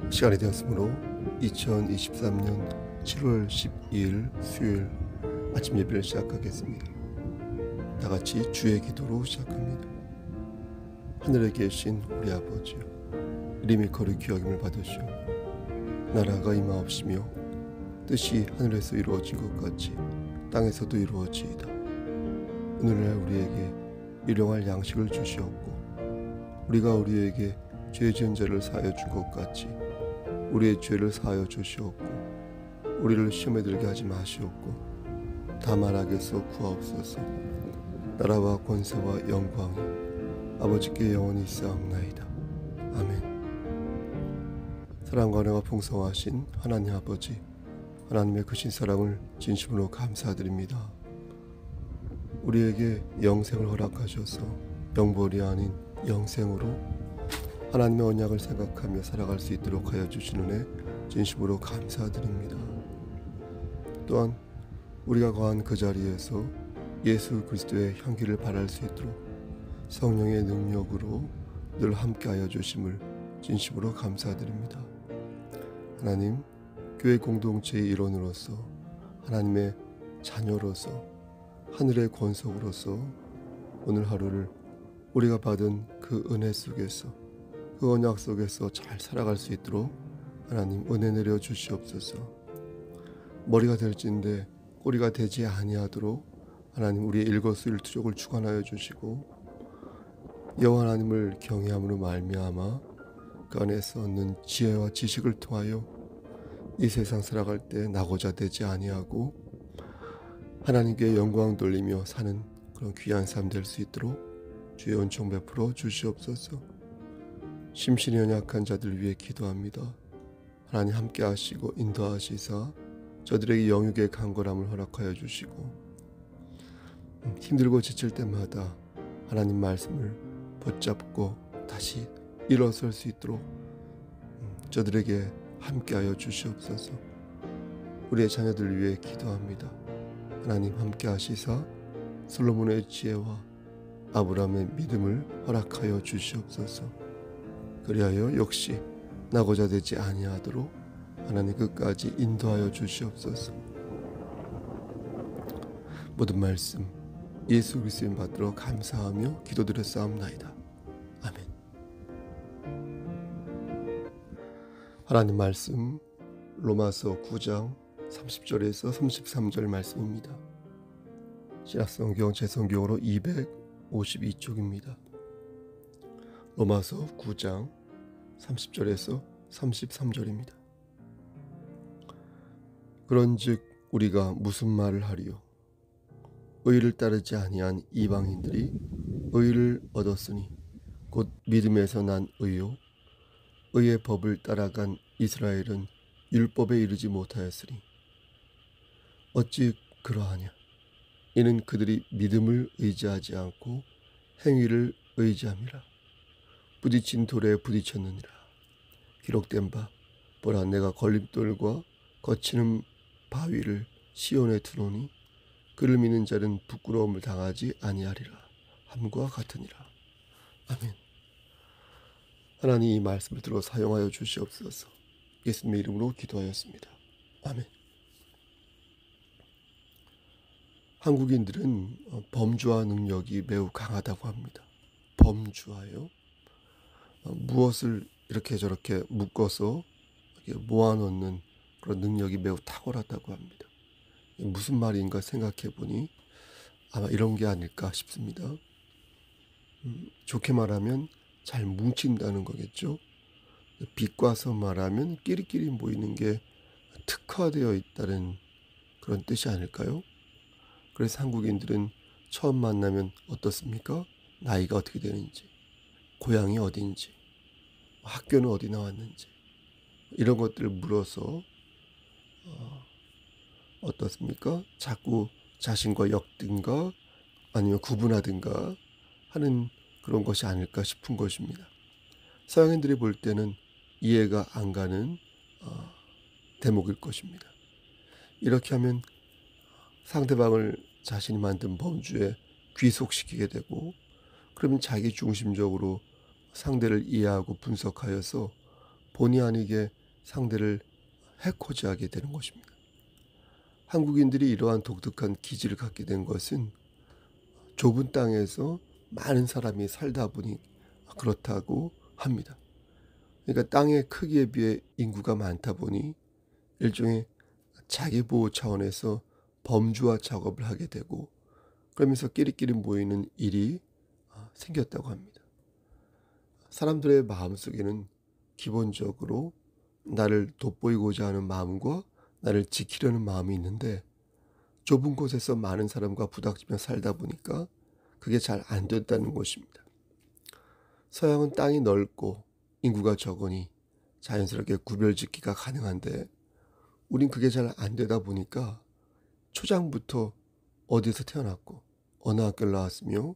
시간이 되었으므로 2023년 7월 12일 수요일 아침 예배를 시작하겠습니다. 다같이 주의 기도로 시작합니다. 하늘에 계신 우리 아버지여, 이름이 거룩히 여김을 받으시오. 나라가 임하옵시며 뜻이 하늘에서 이루어진 것 같이 땅에서도 이루어지이다. 오늘날 우리에게 일용할 양식을 주시옵고, 우리가 우리에게 죄 지은 자를 사하여 준 것 같이 우리의 죄를 사하여 주시옵고, 우리를 시험에 들게 하지 마시옵고, 다만 악에서 구하옵소서. 나라와 권세와 영광이 아버지께 영원히 있사옵나이다. 아멘. 사랑과 은혜가 풍성하신 하나님 아버지, 하나님의 크신 사랑을 진심으로 감사드립니다. 우리에게 영생을 허락하셔서 영벌이 아닌 영생으로 하나님의 언약을 생각하며 살아갈 수 있도록 하여 주시는 애 진심으로 감사드립니다. 또한 우리가 거한 그 자리에서 예수 그리스도의 향기를 발할 수 있도록 성령의 능력으로 늘 함께하여 주심을 진심으로 감사드립니다. 하나님, 교회 공동체의 일원으로서, 하나님의 자녀로서, 하늘의 권속으로서 오늘 하루를 우리가 받은 그 은혜 속에서, 그 언약 속에서 잘 살아갈 수 있도록 하나님 은혜 내려 주시옵소서. 머리가 될진데 꼬리가 되지 아니하도록 하나님 우리의 일거수일투족을 주관하여 주시고, 여호와 하나님을 경외함으로 말미암아 그 안에서 얻는 지혜와 지식을 통하여 이 세상 살아갈 때 나고자 되지 아니하고 하나님께 영광 돌리며 사는 그런 귀한 삶 될 수 있도록 주의 은총 베풀어 주시옵소서. 심신이 연약한 자들 위해 기도합니다. 하나님 함께 하시고 인도하시사 저들에게 영육의 강건함을 허락하여 주시고, 힘들고 지칠 때마다 하나님 말씀을 붙잡고 다시 일어설 수 있도록 저들에게 함께하여 주시옵소서. 우리의 자녀들 위해 기도합니다. 하나님 함께 하시사 솔로몬의 지혜와 아브라함의 믿음을 허락하여 주시옵소서. 그리하여 역시 나고자 되지 아니하도록 하나님 끝까지 인도하여 주시옵소서. 모든 말씀 예수 그리스도인 받들어 감사하며 기도드렸사옵나이다. 아멘. 하나님 말씀 로마서 9장 30절에서 33절 말씀입니다. 신약성경 제성경으로 252쪽입니다. 로마서 9장 30절에서 33절입니다. 그런즉 우리가 무슨 말을 하리요? 의를 따르지 아니한 이방인들이 의를 얻었으니 곧 믿음에서 난 의요, 의의 법을 따라간 이스라엘은 율법에 이르지 못하였으니 어찌 그러하냐? 이는 그들이 믿음을 의지하지 않고 행위를 의지함이라. 부딪힌 돌에 부딪혔느니라. 기록된 바 보라, 내가 걸림돌과 거치는 바위를 시온에 두노니 그를 믿는 자는 부끄러움을 당하지 아니하리라 함과 같으니라. 아멘. 하나님 이 말씀을 들어 사용하여 주시옵소서. 예수님의 이름으로 기도하였습니다. 아멘. 한국인들은 범주화 능력이 매우 강하다고 합니다. 범주화요? 무엇을 이렇게 저렇게 묶어서 모아놓는 그런 능력이 매우 탁월하다고 합니다. 무슨 말인가 생각해 보니 아마 이런 게 아닐까 싶습니다. 좋게 말하면 잘 뭉친다는 거겠죠. 비꼬아서 말하면 끼리끼리 모이는 게 특화되어 있다는 그런 뜻이 아닐까요? 그래서 한국인들은 처음 만나면 어떻습니까? 나이가 어떻게 되는지, 고향이 어딘지, 학교는 어디 나왔는지 이런 것들을 물어서 어떻습니까? 자꾸 자신과 엮든가 아니면 구분하든가 하는 그런 것이 아닐까 싶은 것입니다. 서양인들이 볼 때는 이해가 안 가는 대목일 것입니다. 이렇게 하면 상대방을 자신이 만든 범주에 귀속시키게 되고, 그러면 자기 중심적으로 상대를 이해하고 분석하여서 본의 아니게 상대를 해코지하게 되는 것입니다. 한국인들이 이러한 독특한 기질을 갖게 된 것은 좁은 땅에서 많은 사람이 살다 보니 그렇다고 합니다. 그러니까 땅의 크기에 비해 인구가 많다 보니 일종의 자기 보호 차원에서 범주화 작업을 하게 되고, 그러면서 끼리끼리 모이는 일이 생겼다고 합니다. 사람들의 마음속에는 기본적으로 나를 돋보이고자 하는 마음과 나를 지키려는 마음이 있는데, 좁은 곳에서 많은 사람과 부닥치며 살다 보니까 그게 잘 안 됐다는 것입니다. 서양은 땅이 넓고 인구가 적으니 자연스럽게 구별짓기가 가능한데, 우린 그게 잘 안 되다 보니까 초장부터 어디서 태어났고 어느 학교를 나왔으며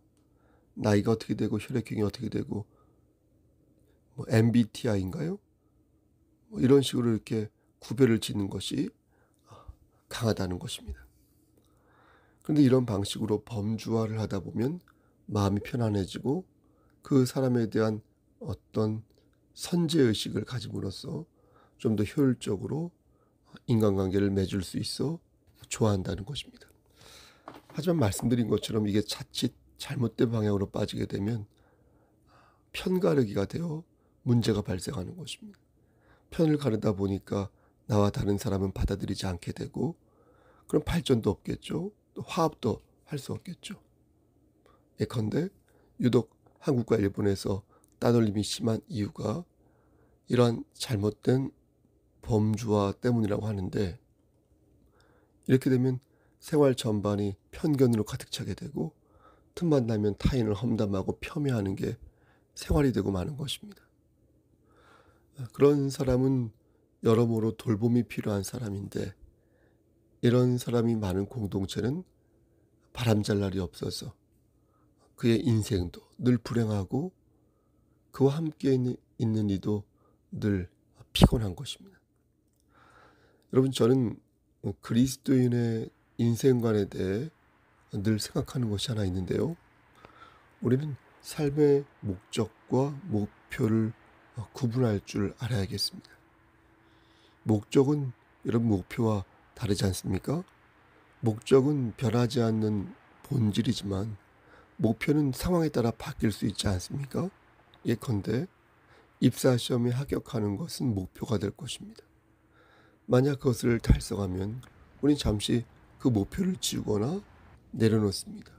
나이가 어떻게 되고 혈액형이 어떻게 되고 MBTI인가요? 이런 식으로 이렇게 구별을 짓는 것이 강하다는 것입니다. 그런데 이런 방식으로 범주화를 하다 보면 마음이 편안해지고 그 사람에 대한 어떤 선제의식을 가짐으로써 좀 더 효율적으로 인간관계를 맺을 수 있어 좋아한다는 것입니다. 하지만 말씀드린 것처럼 이게 자칫 잘못된 방향으로 빠지게 되면 편가르기가 되어 문제가 발생하는 것입니다. 편을 가르다 보니까 나와 다른 사람은 받아들이지 않게 되고, 그럼 발전도 없겠죠. 또 화합도 할 수 없겠죠. 예컨대 유독 한국과 일본에서 따돌림이 심한 이유가 이러한 잘못된 범주화 때문이라고 하는데, 이렇게 되면 생활 전반이 편견으로 가득 차게 되고 틈만 나면 타인을 험담하고 폄훼하는 게 생활이 되고 마는 것입니다. 그런 사람은 여러모로 돌봄이 필요한 사람인데, 이런 사람이 많은 공동체는 바람잘 날이 없어서 그의 인생도 늘 불행하고 그와 함께 있는 이도 늘 피곤한 것입니다. 여러분, 저는 그리스도인의 인생관에 대해 늘 생각하는 것이 하나 있는데요. 우리는 삶의 목적과 목표를 구분할 줄 알아야겠습니다. 목적은 여러분 목표와 다르지 않습니까? 목적은 변하지 않는 본질이지만 목표는 상황에 따라 바뀔 수 있지 않습니까? 예컨대 입사시험에 합격하는 것은 목표가 될 것입니다. 만약 그것을 달성하면 우린 잠시 그 목표를 지우거나 내려놓습니다.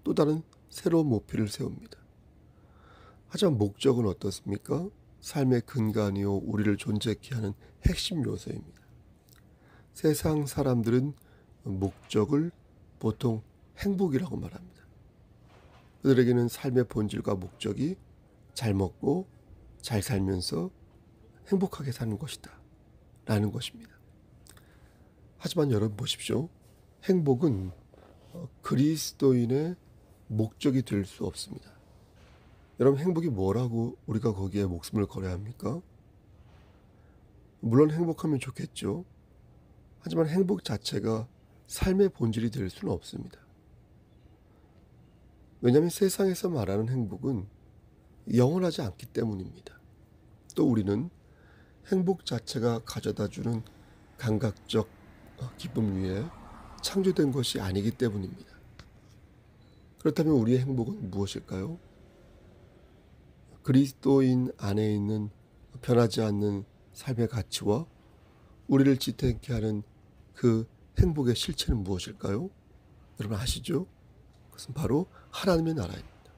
또 다른 새로운 목표를 세웁니다. 하지만 목적은 어떻습니까? 삶의 근간이요 우리를 존재케 하는 핵심 요소입니다. 세상 사람들은 목적을 보통 행복이라고 말합니다. 그들에게는 삶의 본질과 목적이 잘 먹고 잘 살면서 행복하게 사는 것이다 라는 것입니다. 하지만 여러분 보십시오. 행복은 그리스도인의 목적이 될 수 없습니다. 여러분, 행복이 뭐라고 우리가 거기에 목숨을 걸어야 합니까? 물론 행복하면 좋겠죠. 하지만 행복 자체가 삶의 본질이 될 수는 없습니다. 왜냐하면 세상에서 말하는 행복은 영원하지 않기 때문입니다. 또 우리는 행복 자체가 가져다주는 감각적 기쁨 위에 창조된 것이 아니기 때문입니다. 그렇다면 우리의 행복은 무엇일까요? 그리스도인 안에 있는 변하지 않는 삶의 가치와 우리를 지탱케 하는 그 행복의 실체는 무엇일까요? 여러분 아시죠? 그것은 바로 하나님의 나라입니다.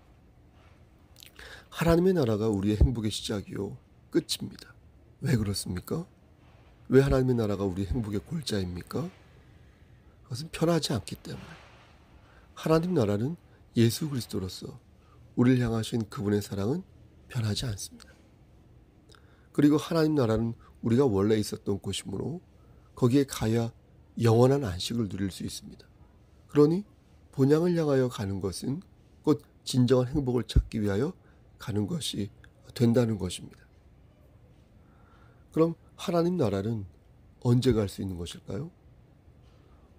하나님의 나라가 우리의 행복의 시작이요 끝입니다. 왜 그렇습니까? 왜 하나님의 나라가 우리의 행복의 골자입니까? 그것은 편하지 않기 때문에. 하나님 나라는 예수 그리스도로서 우리를 향하신 그분의 사랑은 변하지 않습니다. 그리고 하나님 나라는 우리가 원래 있었던 곳이므로 거기에 가야 영원한 안식을 누릴 수 있습니다. 그러니 본향을 향하여 가는 것은 곧 진정한 행복을 찾기 위하여 가는 것이 된다는 것입니다. 그럼 하나님 나라는 언제 갈 수 있는 것일까요?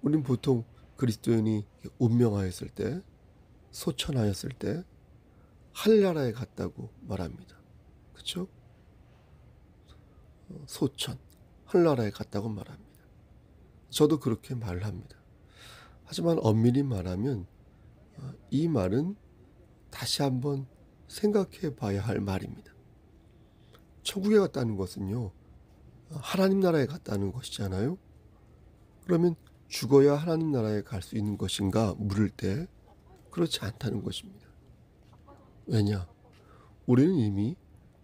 우리는 보통 그리스도인이 운명하였을 때, 소천하였을 때 하늘나라에 갔다고 말합니다. 그렇죠? 소천, 하늘나라에 갔다고 말합니다. 저도 그렇게 말을 합니다. 하지만 엄밀히 말하면 이 말은 다시 한번 생각해 봐야 할 말입니다. 천국에 갔다는 것은요, 하나님 나라에 갔다는 것이잖아요. 그러면 죽어야 하나님 나라에 갈 수 있는 것인가 물을 때 그렇지 않다는 것입니다. 왜냐? 우리는 이미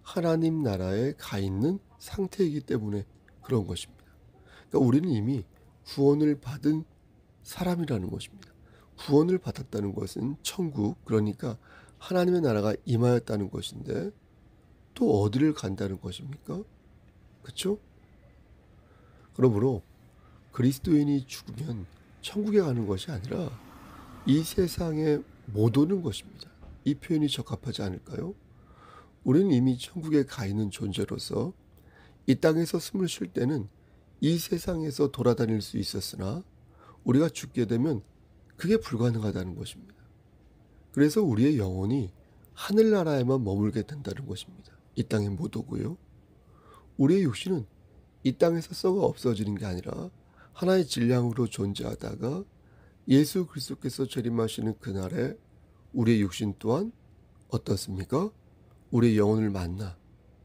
하나님 나라에 가 있는 상태이기 때문에 그런 것입니다. 그러니까 우리는 이미 구원을 받은 사람이라는 것입니다. 구원을 받았다는 것은 천국, 그러니까 하나님의 나라가 임하였다는 것인데 또 어디를 간다는 것입니까? 그렇죠? 그러므로 그리스도인이 죽으면 천국에 가는 것이 아니라 이 세상에 못 오는 것입니다. 이 표현이 적합하지 않을까요? 우리는 이미 천국에 가 있는 존재로서 이 땅에서 숨을 쉴 때는 이 세상에서 돌아다닐 수 있었으나 우리가 죽게 되면 그게 불가능하다는 것입니다. 그래서 우리의 영혼이 하늘나라에만 머물게 된다는 것입니다. 이 땅에 못 오고요. 우리의 육신은 이 땅에서 썩어 없어지는 게 아니라 하나의 질량으로 존재하다가 예수 그리스도께서 재림하시는 그날에 우리의 육신 또한 어떻습니까? 우리의 영혼을 만나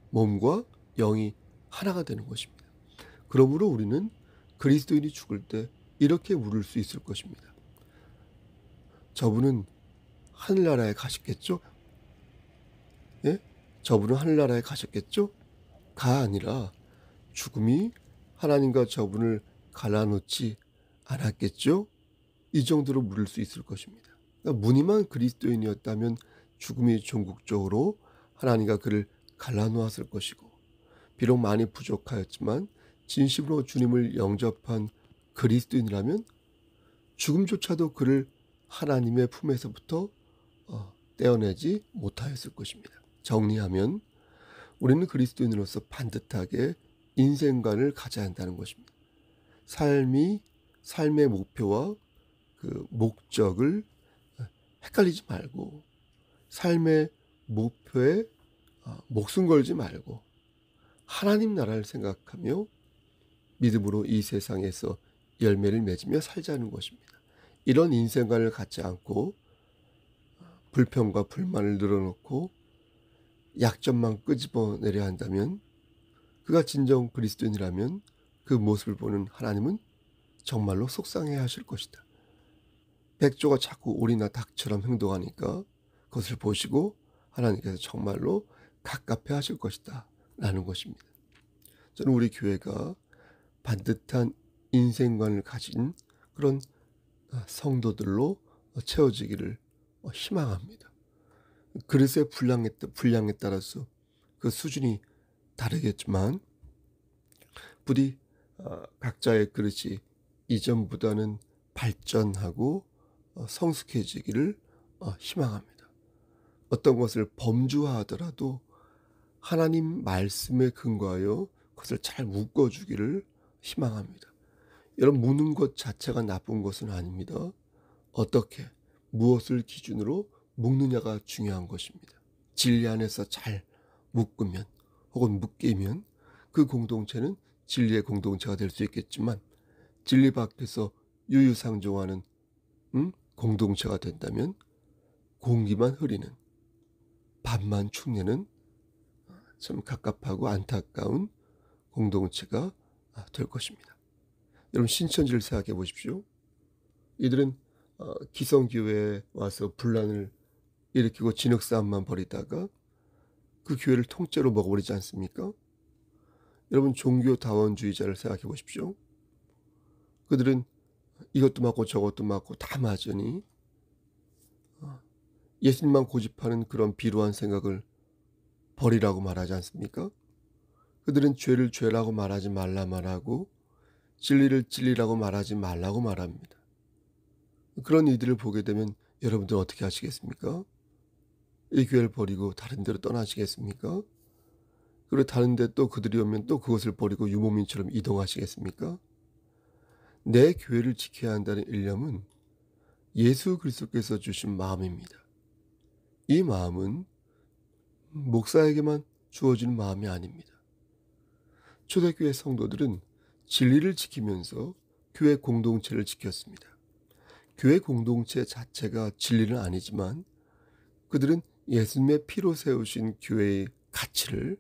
몸과 영이 하나가 되는 것입니다. 그러므로 우리는 그리스도인이 죽을 때 이렇게 물을 수 있을 것입니다. 저분은 하늘나라에 가셨겠죠? 예? 저분은 하늘나라에 가셨겠죠? 가 아니라 죽음이 하나님과 저분을 갈라놓지 않았겠죠? 이 정도로 물을 수 있을 것입니다. 그러니까 무늬만 그리스도인이었다면 죽음이 종국적으로 하나님과 그를 갈라놓았을 것이고, 비록 많이 부족하였지만 진심으로 주님을 영접한 그리스도인이라면 죽음조차도 그를 하나님의 품에서부터 떼어내지 못하였을 것입니다. 정리하면 우리는 그리스도인으로서 반듯하게 인생관을 가져야 한다는 것입니다. 삶의 목표와 그 목적을 헷갈리지 말고 삶의 목표에 목숨 걸지 말고 하나님 나라를 생각하며 믿음으로 이 세상에서 열매를 맺으며 살자는 것입니다. 이런 인생관을 갖지 않고 불평과 불만을 늘어놓고 약점만 끄집어내려 한다면, 그가 진정 그리스도인이라면 그 모습을 보는 하나님은 정말로 속상해 하실 것이다. 백조가 자꾸 오리나 닭처럼 행동하니까 그것을 보시고 하나님께서 정말로 갑갑해 하실 것이다 라는 것입니다. 저는 우리 교회가 반듯한 인생관을 가진 그런 성도들로 채워지기를 희망합니다. 그릇의 분량에 따라서 그 수준이 다르겠지만 부디 각자의 그릇이 이전보다는 발전하고 성숙해지기를 희망합니다. 어떤 것을 범주화하더라도 하나님 말씀에 근거하여 그것을 잘 묶어주기를 희망합니다. 여러분, 무는 것 자체가 나쁜 것은 아닙니다. 어떻게 무엇을 기준으로 묶느냐가 중요한 것입니다. 진리 안에서 잘 묶으면 혹은 묶이면 그 공동체는 진리의 공동체가 될 수 있겠지만 진리 밖에서 유유상종하는 공동체가 된다면 공기만 흐리는 밥만 축내는 참 갑갑하고 안타까운 공동체가 될 것입니다. 여러분, 신천지를 생각해 보십시오. 이들은 기성교회에 와서 분란을 일으키고 진흙싸움만 벌이다가 그 교회를 통째로 먹어버리지 않습니까? 여러분, 종교다원주의자를 생각해 보십시오. 그들은 이것도 맞고 저것도 맞고 다 맞으니 예수님만 고집하는 그런 비루한 생각을 버리라고 말하지 않습니까? 그들은 죄를 죄라고 말하지 말라 말하고 진리를 진리라고 말하지 말라고 말합니다. 그런 이들을 보게 되면 여러분들 어떻게 하시겠습니까? 이 교회를 버리고 다른 데로 떠나시겠습니까? 그리고 다른데 또 그들이 오면 또 그것을 버리고 유목민처럼 이동하시겠습니까? 내 교회를 지켜야 한다는 일념은 예수 그리스도께서 주신 마음입니다. 이 마음은 목사에게만 주어진 마음이 아닙니다. 초대교회 성도들은 진리를 지키면서 교회 공동체를 지켰습니다. 교회 공동체 자체가 진리는 아니지만 그들은 예수님의 피로 세우신 교회의 가치를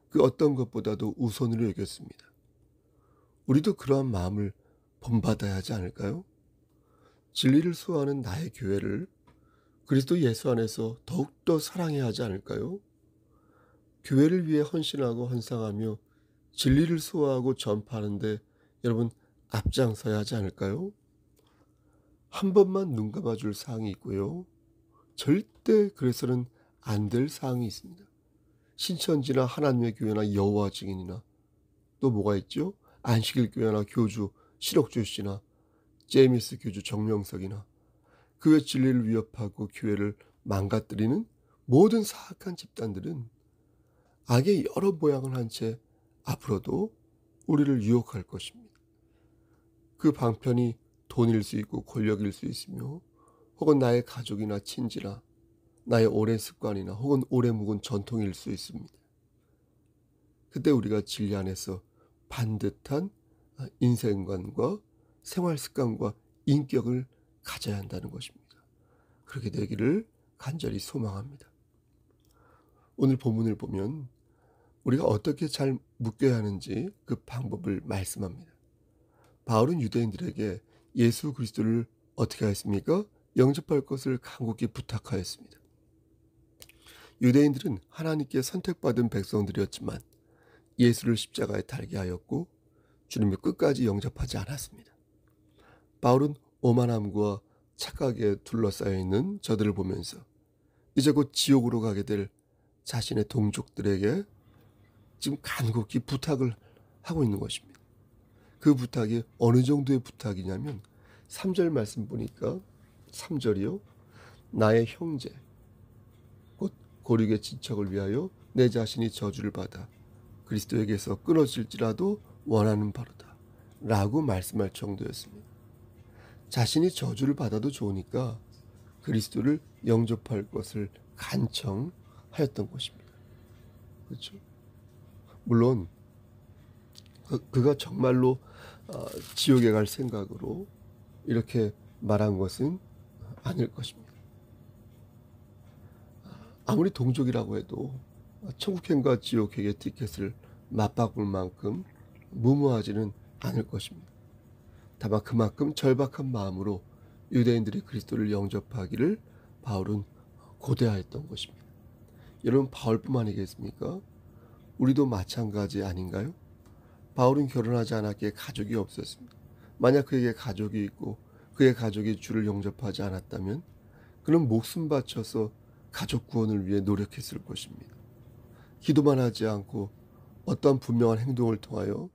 그 어떤 것보다도 우선으로 여겼습니다. 우리도 그러한 마음을 본받아야 하지 않을까요? 진리를 수호하는 나의 교회를 그리스도 예수 안에서 더욱더 사랑해야 하지 않을까요? 교회를 위해 헌신하고 헌상하며 진리를 수호하고 전파하는데 여러분 앞장서야 하지 않을까요? 한 번만 눈 감아줄 사항이 있고요. 절대 그래서는 안 될 사항이 있습니다. 신천지나 하나님의 교회나 여호와 증인이나 또 뭐가 있죠? 안식일 교회나 교주 실록주 씨나 제이미스 교주 정명석이나 그 외 진리를 위협하고 교회를 망가뜨리는 모든 사악한 집단들은 악의 여러 모양을 한 채 앞으로도 우리를 유혹할 것입니다. 그 방편이 돈일 수 있고 권력일 수 있으며 혹은 나의 가족이나 친지나 나의 오랜 습관이나 혹은 오래 묵은 전통일 수 있습니다. 그때 우리가 진리 안에서 반듯한 인생관과 생활 습관과 인격을 가져야 한다는 것입니다. 그렇게 되기를 간절히 소망합니다. 오늘 본문을 보면 우리가 어떻게 잘 묶여야 하는지 그 방법을 말씀합니다. 바울은 유대인들에게 예수 그리스도를 어떻게 하였습니까? 영접할 것을 간곡히 부탁하였습니다. 유대인들은 하나님께 선택받은 백성들이었지만 예수를 십자가에 달게 하였고 주님을 끝까지 영접하지 않았습니다. 바울은 오만함과 착각에 둘러싸여 있는 저들을 보면서 이제 곧 지옥으로 가게 될 자신의 동족들에게 지금 간곡히 부탁을 하고 있는 것입니다. 그 부탁이 어느 정도의 부탁이냐면 3절 말씀 보니까 3절이요. 나의 형제 곧 고륙의 친척을 위하여 내 자신이 저주를 받아 그리스도에게서 끊어질지라도 원하는 바로다 라고 말씀할 정도였습니다. 자신이 저주를 받아도 좋으니까 그리스도를 영접할 것을 간청하였던 것입니다. 그렇죠? 물론 그가 정말로 지옥에 갈 생각으로 이렇게 말한 것은 아닐 것입니다. 아무리 동족이라고 해도 천국행과 지옥행의 티켓을 맞바꿀 만큼 무모하지는 않을 것입니다. 다만 그만큼 절박한 마음으로 유대인들이 그리스도를 영접하기를 바울은 고대하였던 것입니다. 여러분 바울뿐만 아니겠습니까? 우리도 마찬가지 아닌가요? 바울은 결혼하지 않았기에 가족이 없었습니다. 만약 그에게 가족이 있고 그의 가족이 주를 영접하지 않았다면 그는 목숨 바쳐서 가족 구원을 위해 노력했을 것입니다. 기도만 하지 않고 어떠한 분명한 행동을 통하여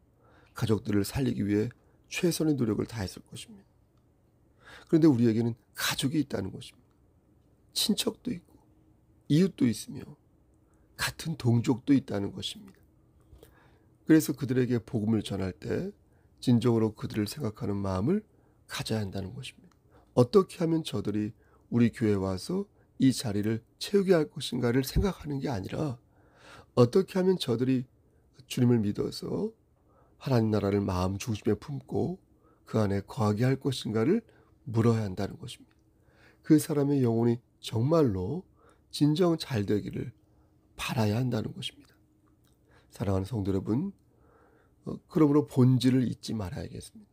가족들을 살리기 위해 최선의 노력을 다했을 것입니다. 그런데 우리에게는 가족이 있다는 것입니다. 친척도 있고 이웃도 있으며 같은 동족도 있다는 것입니다. 그래서 그들에게 복음을 전할 때 진정으로 그들을 생각하는 마음을 가져야 한다는 것입니다. 어떻게 하면 저들이 우리 교회에 와서 이 자리를 채우게 할 것인가를 생각하는 게 아니라 어떻게 하면 저들이 주님을 믿어서 하나님 나라를 마음 중심에 품고 그 안에 거하게 할 것인가를 물어야 한다는 것입니다. 그 사람의 영혼이 정말로 진정 잘 되기를 바라야 한다는 것입니다. 사랑하는 성도 여러분, 그러므로 본질을 잊지 말아야겠습니다.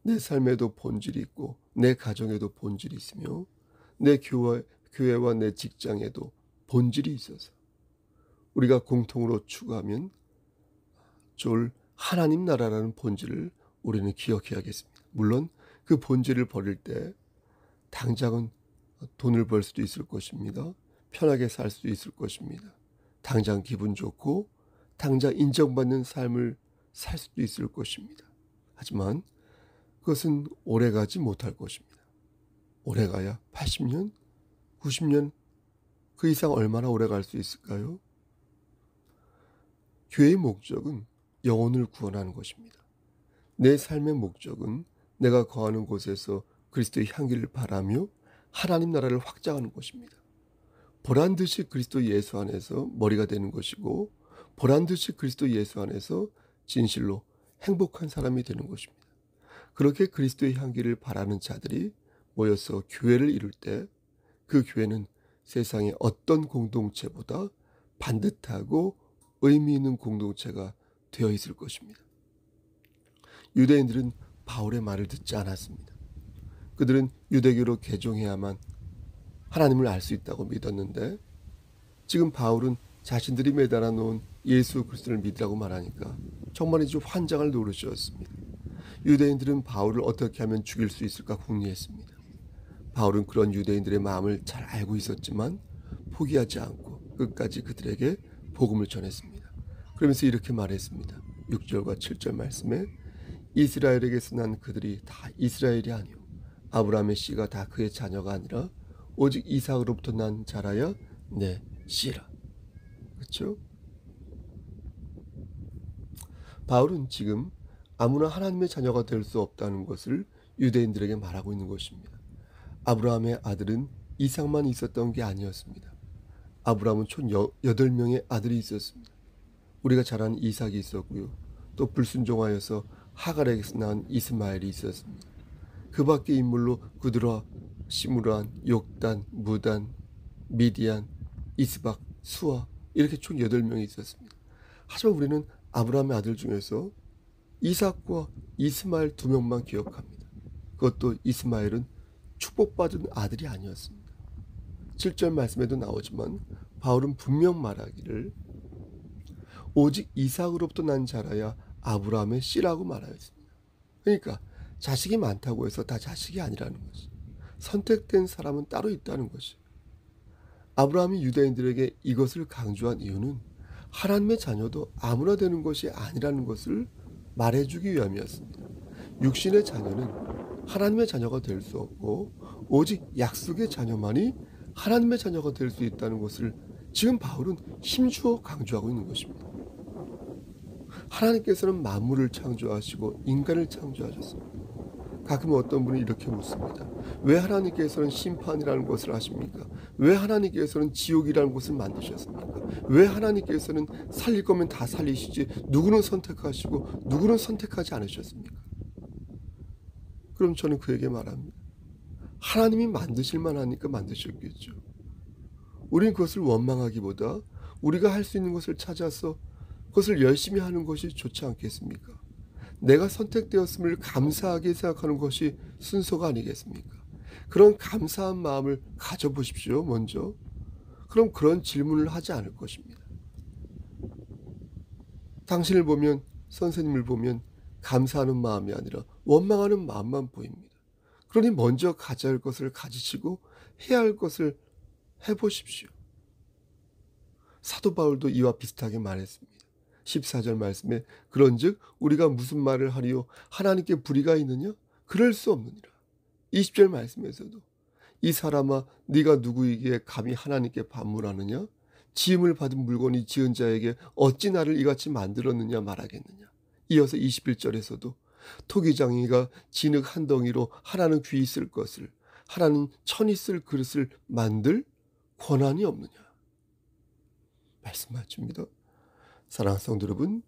내 삶에도 본질이 있고 내 가정에도 본질이 있으며 내 교회와 내 직장에도 본질이 있어서 우리가 공통으로 추구하면 좋을 하나님 나라라는 본질을 우리는 기억해야겠습니다. 물론 그 본질을 버릴 때 당장은 돈을 벌 수도 있을 것입니다. 편하게 살 수도 있을 것입니다. 당장 기분 좋고 당장 인정받는 삶을 살 수도 있을 것입니다. 하지만 그것은 오래가지 못할 것입니다. 오래가야 80년, 90년 그 이상 얼마나 오래 갈 수 있을까요? 교회의 목적은 영혼을 구원하는 것입니다. 내 삶의 목적은 내가 거하는 곳에서 그리스도의 향기를 바라며 하나님 나라를 확장하는 것입니다. 보란듯이 그리스도 예수 안에서 머리가 되는 것이고, 보란듯이 그리스도 예수 안에서 진실로 행복한 사람이 되는 것입니다. 그렇게 그리스도의 향기를 바라는 자들이 모여서 교회를 이룰 때 그 교회는 세상의 어떤 공동체보다 반듯하고 의미 있는 공동체가 되어 있을 것입니다. 유대인들은 바울의 말을 듣지 않았습니다. 그들은 유대교로 개종해야만 하나님을 알 수 있다고 믿었는데, 지금 바울은 자신들이 매달아 놓은 예수 그리스도를 믿으라고 말하니까 정말이지 환장을 노르셨습니다. 유대인들은 바울을 어떻게 하면 죽일 수 있을까 궁리했습니다. 바울은 그런 유대인들의 마음을 잘 알고 있었지만 포기하지 않고 끝까지 그들에게 복음을 전했습니다. 그러면서 이렇게 말했습니다. 6절과 7절 말씀에 이스라엘에게서 난 그들이 다 이스라엘이 아니요 아브라함의 씨가 다 그의 자녀가 아니라 오직 이삭으로부터 난 자라야 내 씨라. 그렇죠? 바울은 지금 아무나 하나님의 자녀가 될 수 없다는 것을 유대인들에게 말하고 있는 것입니다. 아브라함의 아들은 이삭만 있었던 게 아니었습니다. 아브라함은 총 8명의 아들이 있었습니다. 우리가 잘 아는 이삭이 있었고요. 또 불순종하여서 하갈에게서 낳은 이스마엘이 있었습니다. 그 밖의 인물로 구드라, 시므란, 욕단, 무단, 미디안, 이스박, 수아 이렇게 총 8명이 있었습니다. 하지만 우리는 아브라함의 아들 중에서 이삭과 이스마엘 2명만 기억합니다. 그것도 이스마엘은 축복받은 아들이 아니었습니다. 7절 말씀에도 나오지만 바울은 분명 말하기를 오직 이삭으로부터 난 자라야 아브라함의 씨라고 말하였습니다. 그러니까 자식이 많다고 해서 다 자식이 아니라는 것이, 선택된 사람은 따로 있다는 것이. 아브라함이 유대인들에게 이것을 강조한 이유는 하나님의 자녀도 아무나 되는 것이 아니라는 것을 말해주기 위함이었습니다. 육신의 자녀는 하나님의 자녀가 될 수 없고 오직 약속의 자녀만이 하나님의 자녀가 될 수 있다는 것을 지금 바울은 힘주어 강조하고 있는 것입니다. 하나님께서는 만물을 창조하시고 인간을 창조하셨습니다. 가끔 어떤 분이 이렇게 묻습니다. 왜 하나님께서는 심판이라는 것을 하십니까? 왜 하나님께서는 지옥이라는 것을 만드셨습니까? 왜 하나님께서는 살릴 거면 다 살리시지 누구는 선택하시고 누구는 선택하지 않으셨습니까? 그럼 저는 그에게 말합니다. 하나님이 만드실 만하니까 만드셨겠죠. 우리는 그것을 원망하기보다 우리가 할 수 있는 것을 찾아서 그것을 열심히 하는 것이 좋지 않겠습니까? 내가 선택되었음을 감사하게 생각하는 것이 순서가 아니겠습니까? 그런 감사한 마음을 가져보십시오, 먼저. 그럼 그런 질문을 하지 않을 것입니다. 당신을 보면, 선생님을 보면 감사하는 마음이 아니라 원망하는 마음만 보입니다. 그러니 먼저 가져야 할 것을 가지시고 해야 할 것을 해보십시오. 사도 바울도 이와 비슷하게 말했습니다. 14절 말씀에 그런즉 우리가 무슨 말을 하리요 하나님께 불의가 있느냐? 그럴 수 없느니라. 20절 말씀에서도 이 사람아 네가 누구이기에 감히 하나님께 반문하느냐? 지음을 받은 물건이 지은 자에게 어찌 나를 이같이 만들었느냐 말하겠느냐. 이어서 21절에서도 토기장이가 진흙 한 덩이로 하나는 귀 쓸 것을 하나는 천이 쓸 그릇을 만들 권한이 없느냐. 말씀하십니다. 사랑하는 성도 여러분,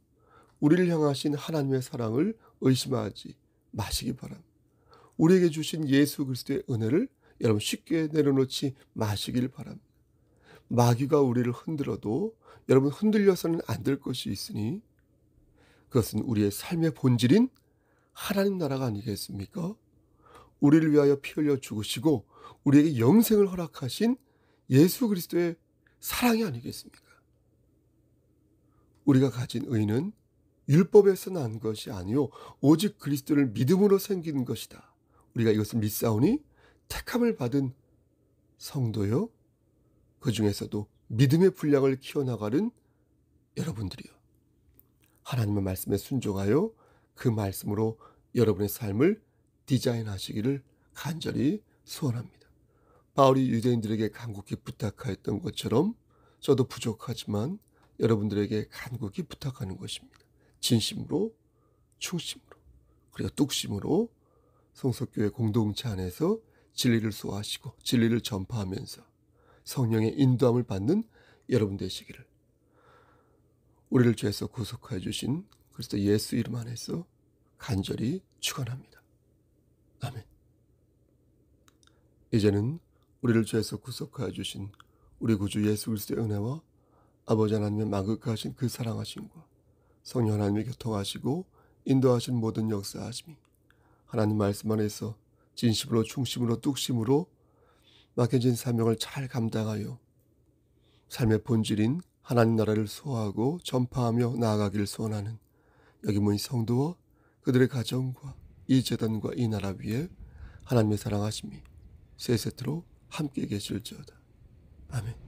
우리를 향하신 하나님의 사랑을 의심하지 마시기 바랍니다. 우리에게 주신 예수 그리스도의 은혜를 여러분 쉽게 내려놓지 마시길 바랍니다. 마귀가 우리를 흔들어도 여러분 흔들려서는 안 될 것이 있으니 그것은 우리의 삶의 본질인 하나님 나라가 아니겠습니까? 우리를 위하여 피 흘려 죽으시고 우리에게 영생을 허락하신 예수 그리스도의 사랑이 아니겠습니까? 우리가 가진 의는 율법에서 난 것이 아니요 오직 그리스도를 믿음으로 생기는 것이다. 우리가 이것을 믿사오니 택함을 받은 성도요, 그 중에서도 믿음의 분량을 키워나가는 여러분들이요, 하나님의 말씀에 순종하여 그 말씀으로 여러분의 삶을 디자인하시기를 간절히 소원합니다. 바울이 유대인들에게 간곡히 부탁하였던 것처럼 저도 부족하지만 여러분들에게 간곡히 부탁하는 것입니다. 진심으로, 충심으로, 그리고 뚝심으로 성석교회 공동체 안에서 진리를 소화하시고 진리를 전파하면서 성령의 인도함을 받는 여러분 되시기를 우리를 죄에서 구속하여 주신 그리스도 예수 이름 안에서 간절히 축원합니다. 아멘. 이제는 우리를 죄에서 구속하여 주신 우리 구주 예수 그리스도의 은혜와 아버지 하나님의 만극하신 그 사랑하심과 성령 하나님의 교통하시고 인도하신 모든 역사하심이 하나님 말씀 안에서 진심으로 충심으로 뚝심으로 맡겨진 사명을 잘 감당하여 삶의 본질인 하나님 나라를 소화하고 전파하며 나아가기를 소원하는 여기 모인 성도와 그들의 가정과 이 재단과 이 나라 위에 하나님의 사랑하심이 세세토록 함께 계실지어다. 아멘.